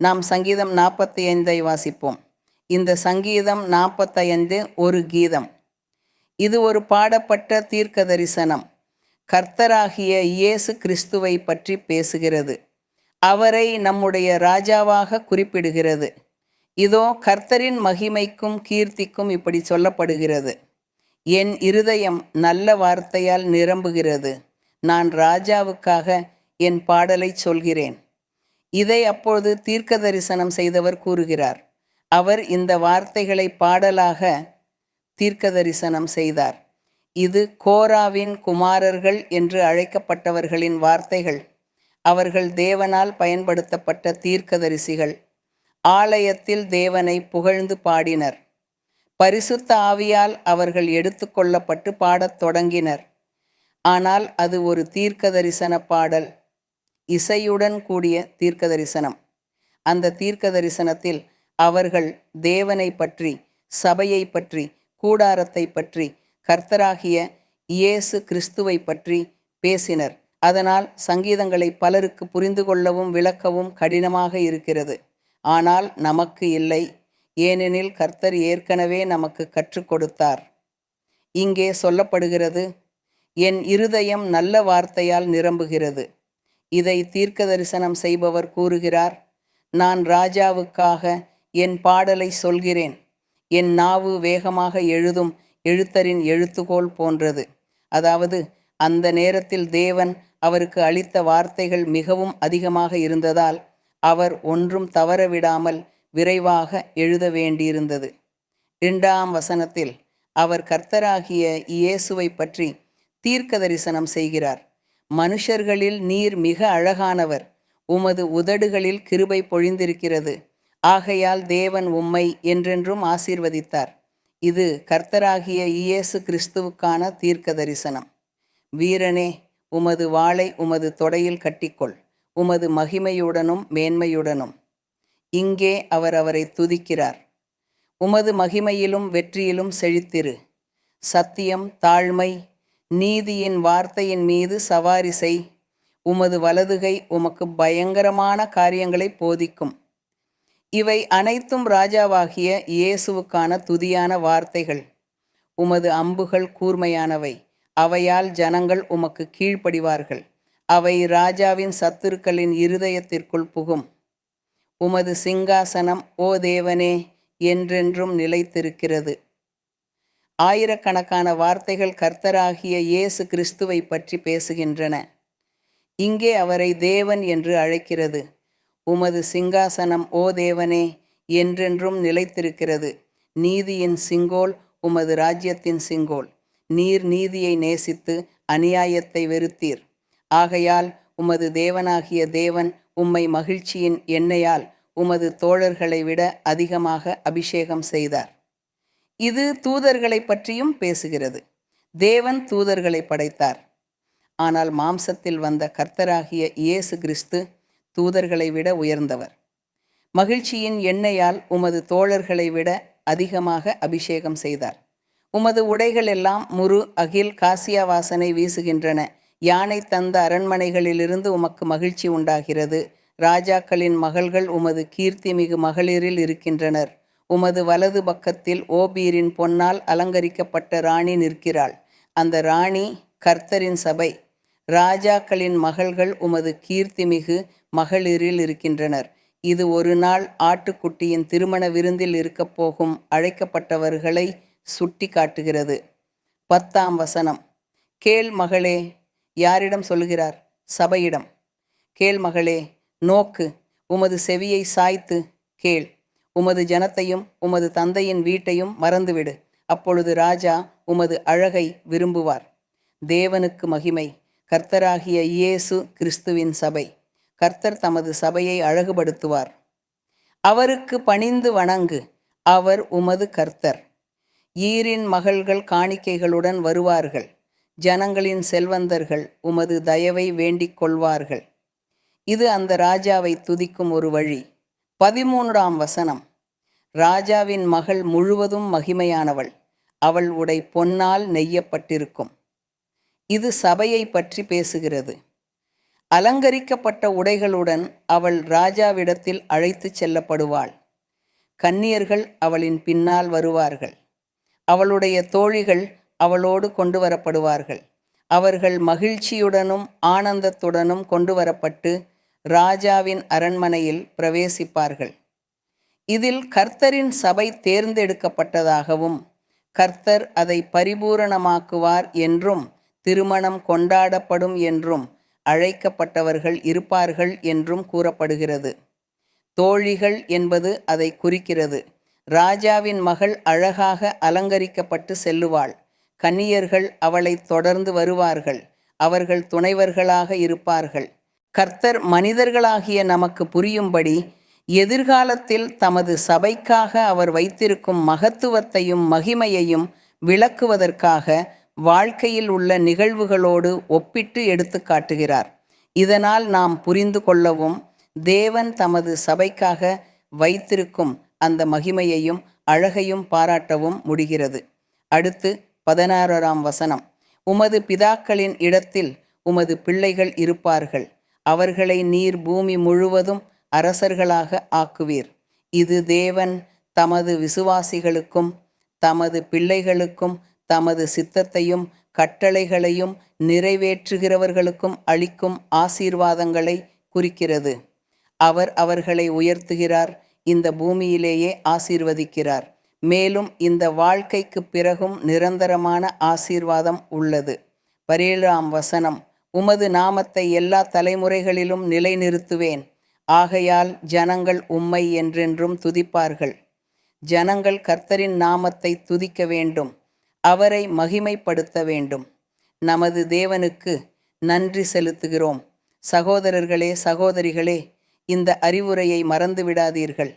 நாம் சங்கீதம் 45 வாசிப்போம். இந்த சங்கீதம் 45 ஒரு கீதம். இது ஒரு பாடப்பட்ட தீர்க்க தரிசனம். கர்த்தராகிய இயேசு கிறிஸ்துவை பற்றி பேசுகிறது. அவரை நம்முடைய ராஜாவாக குறிப்பிடுகிறது. இதோ கர்த்தரின் மகிமைக்கும் கீர்த்திக்கும் இப்படி சொல்லப்படுகிறது. என் இருதயம் நல்ல வார்த்தையால் நிரம்புகிறது. நான் ராஜாவுக்காக என் பாடலை சொல்கிறேன். இதை அப்பொழுது தீர்க்க தரிசனம் செய்தவர் கூறுகிறார். அவர் இந்த வார்த்தைகளை பாடலாக தீர்க்க தரிசனம் செய்தார். இது கோராவின் குமாரர்கள் என்று அழைக்கப்பட்டவர்களின் வார்த்தைகள். அவர்கள் தேவனால் பயன்படுத்தப்பட்ட தீர்க்கதரிசிகள். ஆலயத்தில் தேவனை புகழ்ந்து பாடினர். பரிசுத்த ஆவியால் அவர்கள் எடுத்துக்கொள்ளப்பட்டு பாடத் தொடங்கினர். ஆனால் அது ஒரு தீர்க்க தரிசன பாடல், இசையுடன் கூடிய தீர்க்க தரிசனம். அந்த தீர்க்க தரிசனத்தில் அவர்கள் தேவனை பற்றி, சபையை பற்றி, கூடாரத்தை பற்றி, கர்த்தராகிய இயேசு கிறிஸ்துவை பற்றி பேசினர். அதனால் சங்கீதங்களை பலருக்கு புரிந்து கொள்ளவும் விளக்கவும் கடினமாக இருக்கிறது. ஆனால் நமக்கு இல்லை. ஏனெனில் கர்த்தர் ஏற்கனவே நமக்கு கற்றுக் கொடுத்தார். இங்கே சொல்லப்படுகிறது, என் இருதயம் நல்ல வார்த்தையால் நிரம்புகிறது. இதை தீர்க்க தரிசனம் செய்பவர் கூறுகிறார், நான் ராஜாவுக்காக என் பாடலை சொல்கிறேன். என் நாவு வேகமாக எழுதும் எழுத்தரின் எழுத்துக்கோல் போன்றது. அதாவது அந்த நேரத்தில் தேவன் அவருக்கு அளித்த வார்த்தைகள் மிகவும் அதிகமாக இருந்ததால் அவர் ஒன்றும் தவறவிடாமல் விரைவாக எழுத வேண்டியிருந்தது. 2ஆம் வசனத்தில் அவர் கர்த்தராகிய இயேசுவை பற்றி தீர்க்க தரிசனம் செய்கிறார். மனுஷர்களில் நீர் மிக அழகானவர், உமது உதடுகளில் கிருபை பொழிந்திருக்கிறது. ஆகையால் தேவன் உம்மை என்றென்றும் ஆசீர்வதித்தார். இது கர்த்தராகிய இயேசு கிறிஸ்துவுக்கான தீர்க்க தரிசனம். வீரனே, உமது வாளை உமது தொடையில் கட்டிக்கொள், உமது மகிமையுடனும் மேன்மையுடனும். இங்கே அவர் அவரை துதிக்கிறார். உமது மகிமையிலும் வெற்றியிலும் செழித்திரு. சத்தியம், தாழ்மை, நீதியின் வார்த்தையின் மீது சவாரி செய். உமது வலதுகை உமக்கு பயங்கரமான காரியங்களை போதிக்கும். இவை அனைத்தும் ராஜாவாகிய இயேசுவுக்கான துதியான வார்த்தைகள். உமது அம்புகள் கூர்மையானவை, அவையால் ஜனங்கள் உமக்கு கீழ்ப்படிவார்கள். அவை ராஜாவின் சத்துருக்களின் இருதயத்திற்குள் புகும். உமது சிங்காசனம், ஓ தேவனே, என்றென்றும் நிலைத்திருக்கிறது. ஆயிரக்கணக்கான வார்த்தைகள் கர்த்தராகிய இயேசு கிறிஸ்துவை பற்றி பேசுகின்றன. இங்கே அவரை தேவன் என்று அழைக்கிறது. உமது சிங்காசனம், ஓ தேவனே, என்றென்றும் நிலைத்திருக்கிறது. நீதியின் சிங்கோல் உமது ராஜ்யத்தின் சிங்கோல். நீர் நீதியை நேசித்து அநியாயத்தை வெறுத்தீர். ஆகையால் உமது தேவனாகிய தேவன் உம்மை மகிழ்ச்சியின் எண்ணெயால் உமது தோழர்களை விட அதிகமாக அபிஷேகம் செய்தார். இது தூதர்களை பற்றியும் பேசுகிறது. தேவன் தூதர்களை படைத்தார். ஆனால் மாம்சத்தில் வந்த கர்த்தராகிய இயேசு கிறிஸ்து தூதர்களை விட உயர்ந்தவர். மகிழ்ச்சியின் எண்ணெயால் உமது தோழர்களை விட அதிகமாக அபிஷேகம் செய்தார். உமது உடைகள் எல்லாம் முரு அகில் காசியா வாசனை வீசுகின்றன. யானை தந்த அரண்மனைகளிலிருந்து உமக்கு மகிழ்ச்சி உண்டாகிறது. ராஜாக்களின் மகள்கள் உமது கீர்த்தி மிகு மகளிரில் இருக்கின்றனர். உமது வலது பக்கத்தில் ஓபீரின் பொன்னால் அலங்கரிக்கப்பட்ட ராணி நிற்கிறாள். அந்த ராணி கர்த்தரின் சபை. ராஜாக்களின் மகள்கள் உமது கீர்த்தி மிகு மகளிரில் இருக்கின்றனர். இது ஒரு நாள் ஆட்டுக்குட்டியின் திருமண விருந்தில் இருக்கப் போகும் அழைக்கப்பட்டவர்களை சுட்டி காட்டுகிறது. 10ஆம் வசனம். கேள் மகளே. யாரிடம் சொல்லுகிறார்? சபையிடம். கேள் மகளே, நோக்கு, உமது செவியை சாய்த்து கேள். உமது ஜனத்தையும் உமது தந்தையின் வீட்டையும் மறந்துவிடு. அப்பொழுது ராஜா உமது அழகை விரும்புவார். தேவனுக்கு மகிமை. கர்த்தராகிய இயேசு கிறிஸ்துவின் சபை. கர்த்தர் தமது சபையை அழகுபடுத்துவார். அவருக்கு பணிந்து வணங்கு. அவர் உமது கர்த்தர். ஈரின் மகள்கள் காணிக்கைகளுடன் வருவார்கள். ஜனங்களின் செல்வந்தர்கள் உமது தயவை வேண்டிக் கொள்வார்கள். இது அந்த ராஜாவை துதிக்கும் ஒரு வழி. 13ஆம் வசனம். ராஜாவின் மகள் முழுவதும் மகிமையானவள். அவள் உடை பொன்னால் நெய்யப்பட்டிருக்கும். இது சபையை பற்றி பேசுகிறது. அலங்கரிக்கப்பட்ட உடைகளுடன் அவள் ராஜாவிடத்தில் அழைத்துச் செல்லப்படுவாள். கன்னியர்கள் அவளின் பின்னால் வருவார்கள். அவளுடைய தோழிகள் அவளோடு கொண்டு வரப்படுவார்கள். அவர்கள் மகிழ்ச்சியுடனும் ஆனந்தத்துடனும் கொண்டு வரப்பட்டு ராஜாவின் அரண்மனையில் பிரவேசிப்பார்கள். இதில் கர்த்தரின் சபை தேர்ந்தெடுக்கப்பட்டதாகவும் கர்த்தர் அதை பரிபூரணமாக்குவார் என்றும் திருமணம் கொண்டாடப்படும் என்றும் அழைக்கப்பட்டவர்கள் இருப்பார்கள் என்றும் கூறப்படுகிறது. தோழிகள் என்பது அதை குறிக்கிறது. ராஜாவின் மகள் அழகாக அலங்கரிக்கப்பட்டு செல்லுவாள். கன்னியர்கள் அவளை தொடர்ந்து வருவார்கள். அவர்கள் துணைவர்களாக இருப்பார்கள். கர்த்தர் மனிதர்களாகிய நமக்கு புரியும்படி எதிர்காலத்தில் தமது சபைக்காக அவர் வைத்திருக்கும் மகத்துவத்தையும் மகிமையையும் விளக்குவதற்காக வாழ்க்கையில் உள்ள நிகழ்வுகளோடு ஒப்பிட்டு எடுத்து காட்டுகிறார். இதனால் நாம் புரிந்து கொள்ளவும் தேவன் தமது சபைக்காக வைத்திருக்கும் அந்த மகிமையையும் அழகையும் பாராட்டவும் முடிகிறது. அடுத்து 16ஆம் வசனம். உமது பிதாக்களின் இடத்தில் உமது பிள்ளைகள் இருப்பார்கள். அவர்களை நீர் பூமி முழுவதும் அரசர்களாக ஆக்குவீர். இது தேவன் தமது விசுவாசிகளுக்கும் தமது பிள்ளைகளுக்கும் தமது சித்தத்தையும் கட்டளைகளையும் நிறைவேற்றுகிறவர்களுக்கும் அளிக்கும் ஆசீர்வாதங்களை குறிக்கிறது. அவர் அவர்களை உயர்த்துகிறார், இந்த பூமியிலேயே ஆசீர்வதிக்கிறார். மேலும் இந்த வாழ்க்கைக்கு பிறகும் நிரந்தரமான ஆசீர்வாதம் உள்ளது. 17ஆம் வசனம். உமது நாமத்தை எல்லா தலைமுறைகளிலும் நிலைநிறுத்துவேன். ஆகையால் ஜனங்கள் உம்மை என்றென்றும் துதிப்பார்கள். ஜனங்கள் கர்த்தரின் நாமத்தை துதிக்க வேண்டும், அவரை மகிமைப்படுத்த வேண்டும். நமது தேவனுக்கு நன்றி செலுத்துகிறோம். சகோதரர்களே, சகோதரிகளே, இந்த அறிவுரையை மறந்துவிடாதீர்கள்.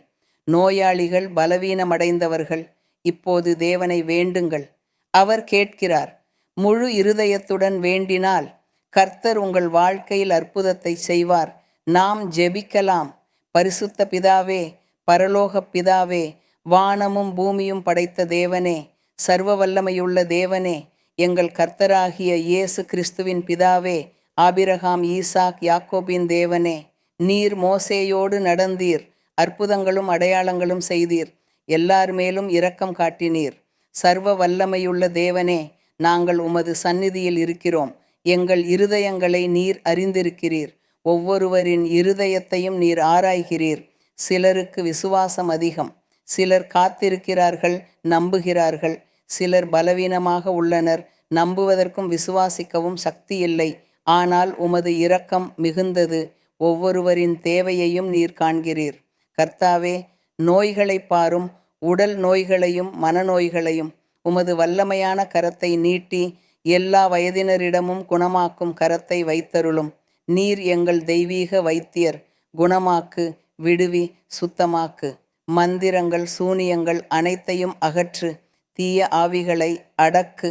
நோயாளிகள், பலவீனமடைந்தவர்கள் இப்போது தேவனை வேண்டுங்கள். அவர் கேட்கிறார். முழு இருதயத்துடன் வேண்டினால் கர்த்தர் உங்கள் வாழ்க்கையில் அற்புதத்தை செய்வார். நாம் ஜெபிக்கலாம். பரிசுத்த பிதாவே, பரலோக பிதாவே, வானமும் பூமியும் படைத்த தேவனே, சர்வ வல்லமையுள்ள தேவனே, எங்கள் கர்த்தராகிய இயேசு கிறிஸ்துவின் பிதாவே, ஆபிரகாம், ஈசாக், யாக்கோபின் தேவனே, நீர் மோசேயோடு நடந்தீர், அற்புதங்களும் அடையாளங்களும் செய்தீர், எல்லார் மேலும் இரக்கம் காட்டினீர். சர்வ வல்லமையுள்ள தேவனே, நாங்கள் உமது சந்நிதியில் இருக்கிறோம். எங்கள் இருதயங்களை நீர் அறிந்திருக்கிறீர். ஒவ்வொருவரின் இருதயத்தையும் நீர் ஆராய்கிறீர். சிலருக்கு விசுவாசம் அதிகம், சிலர் காத்திருக்கிறார்கள், நம்புகிறார்கள். சிலர் பலவீனமாக உள்ளனர், நம்புவதற்கும் விசுவாசிக்கவும் சக்தி இல்லை. ஆனால் உமது இரக்கம் மிகுந்தது. ஒவ்வொருவரின் தேவையையும் நீர் காண்கிறீர். கர்த்தாவே, நோய்களை பாரும், உடல் நோய்களையும் மனநோய்களையும் உமது வல்லமையான கரத்தை நீட்டி எல்லா வயதினரிடமும் குணமாக்கும் கரத்தை வைத்தருளும். நீர் எங்கள் தெய்வீக வைத்தியர். குணமாக்கு, விடுவி, சுத்தமாக்கு. மந்திரங்கள், சூனியங்கள் அனைத்தையும் அகற்று. தீய ஆவிகளை அடக்கு.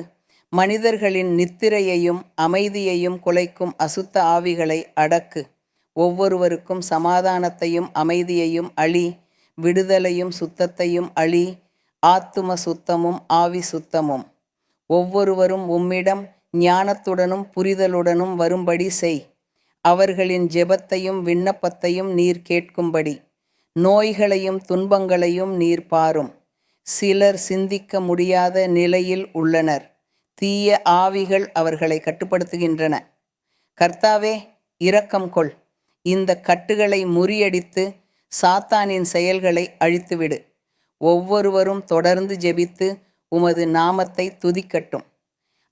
மனிதர்களின் நித்திரையையும் அமைதியையும் குலைக்கும் அசுத்த ஆவிகளை அடக்கு. ஒவ்வொருவருக்கும் சமாதானத்தையும் அமைதியையும் அளி. விடுதலையும் சுத்தத்தையும் அளி. ஆத்தும சுத்தமும் ஆவி சுத்தமும். ஒவ்வொருவரும் உம்மிடம் ஞானத்துடனும் புரிதலுடனும் வரும்படி செய். அவர்களின் ஜெபத்தையும் விண்ணப்பத்தையும் நீர் கேட்கும்படி. நோய்களையும் துன்பங்களையும் நீர் பாரும். சிலர் சிந்திக்க முடியாத நிலையில் உள்ளனர். தீய ஆவிகள் அவர்களை கட்டுப்படுத்துகின்றன. கர்த்தாவே, இரக்கம் கொள். இந்த கட்டுகளை முறியடித்து சாத்தானின் செயல்களை அழித்துவிடு. ஒவ்வொருவரும் தொடர்ந்து ஜெபித்து உமது நாமத்தை துதிக்கட்டும்.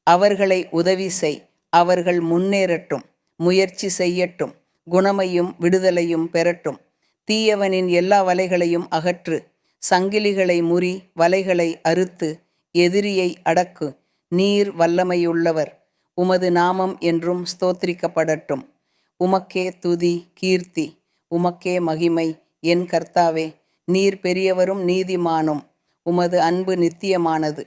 அவர்களை உதவி செய். அவர்கள் முன்னேறட்டும், முயற்சி செய்யட்டும், குணமையும் விடுதலையும் பெறட்டும். தீயவனின் எல்லா வலைகளையும் அகற்று. சங்கிலிகளை முறி, வலைகளை அறுத்து, எதிரியை அடக்கு. நீர் வல்லமையுள்ளவர். உமது நாமம் என்றும் ஸ்தோத்திரிக்கப்படட்டும். உமக்கே துதி, கீர்த்தி, உமக்கே மகிமை. என் கர்த்தாவே, நீர் பெரியவரும் நீதிமானும். உமது அன்பு நித்தியமானது.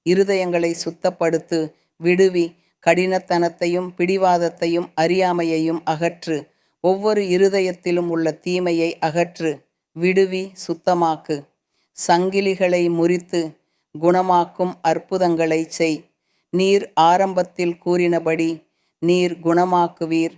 இருதயங்களை சுத்தப்படுத்து, விடுவி. கடினத்தனத்தையும் பிடிவாதத்தையும் அறியாமையையும் அகற்று. ஒவ்வொரு இருதயத்திலும் உள்ள தீமையை அகற்று. விடுவி, சுத்தமாக்கு. சங்கிலிகளை முறித்து குணமாக்கும் அற்புதங்களை செய். நீர் ஆரம்பத்தில் கூறினபடி நீர் குணமாக்குவீர்,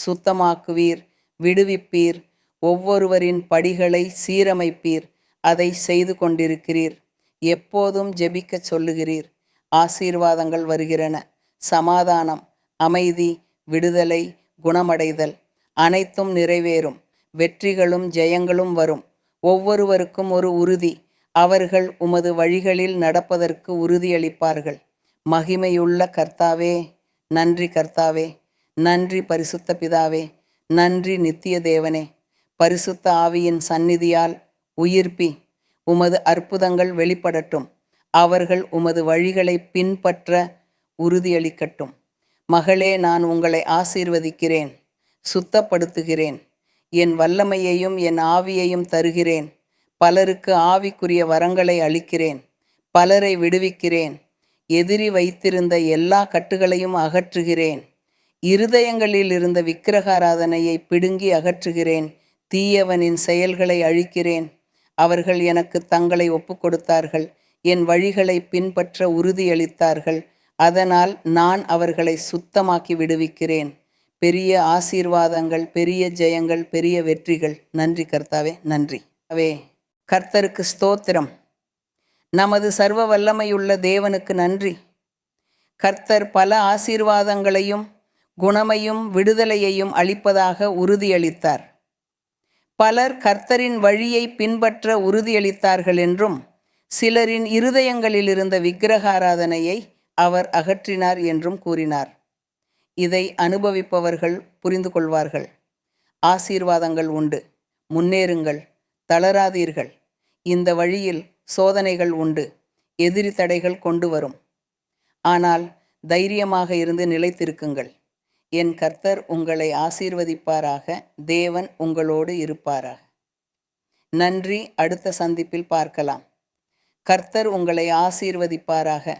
சுத்தமாக்குவீர், விடுவிப்பீர், ஒவ்வொருவரின் படிகளை சீரமைப்பீர். அதை செய்து கொண்டிருக்கிறீர். எப்போதும் ஜெபிக்கச் சொல்லுகிறீர். ஆசீர்வாதங்கள் வருகிறன. சமாதானம், அமைதி, விடுதலை, குணமடைதல் அனைத்தும் நிறைவேறும். வெற்றிகளும் ஜெயங்களும் வரும். ஒவ்வொருவருக்கும் ஒரு உறுதி. அவர்கள் உமது வழிகளில் நடப்பதற்கு உறுதியளிப்பார்கள். மகிமையுள்ள கர்த்தாவே, நன்றி கர்த்தாவே, நன்றி பரிசுத்த பிதாவே, நன்றி நித்திய தேவனே. பரிசுத்த ஆவியின் சந்நிதியால் உயிர்ப்பி உமது அற்புதங்கள் வெளிப்படட்டும். அவர்கள் உமது வழிகளை பின்பற்ற உறுதியளிக்கட்டும். மகளே, நான் உங்களை ஆசீர்வதிக்கிறேன், சுத்தப்படுத்துகிறேன். என் வல்லமையையும் என் ஆவியையும் தருகிறேன். பலருக்கு ஆவிக்குரிய வரங்களை அளிக்கிறேன். பலரை விடுவிக்கிறேன். எதிரி வைத்திருந்த எல்லா கட்டுகளையும் அகற்றுகிறேன். இருதயங்களில் இருந்த விக்கிரகாராதனையை பிடுங்கி அகற்றுகிறேன். தீயவனின் செயல்களை அழிக்கிறேன். அவர்கள் எனக்கு தங்களை ஒப்புக்கொடுத்தார்கள். என் வழிகளை பின்பற்ற உறுதியளித்தார்கள். அதனால் நான் அவர்களை சுத்தமாக்கி விடுவிக்கிறேன். பெரிய ஆசீர்வாதங்கள், பெரிய ஜெயங்கள், பெரிய வெற்றிகள். நன்றி கர்த்தாவே, நன்றி. கர்த்தருக்கு ஸ்தோத்திரம். நமது சர்வ வல்லமையுள்ள தேவனுக்கு நன்றி. கர்த்தர் பல ஆசீர்வாதங்களையும் குணமையும் விடுதலையையும் அளிப்பதாக உறுதியளித்தார். பலர் கர்த்தரின் வழியை பின்பற்ற உறுதியளித்தார்கள் என்றும், சிலரின் இருதயங்களில் இருந்த விக்கிரகாராதனையை அவர் அகற்றினார் என்றும் கூறினார். இதை அனுபவிப்பவர்கள் புரிந்து கொள்வார்கள். ஆசீர்வாதங்கள் உண்டு. முன்னேறுங்கள், தளராதீர்கள். இந்த வழியில் சோதனைகள் உண்டு. எதிரி தடைகள் கொண்டு வரும். ஆனால் தைரியமாக இருந்து நிலைத்திருக்குங்கள். என் கர்த்தர் உங்களை ஆசீர்வதிப்பாராக. தேவன் உங்களோடு இருப்பாராக. நன்றி. அடுத்த சந்திப்பில் பார்க்கலாம். கர்த்தர் உங்களை ஆசீர்வதிப்பாராக.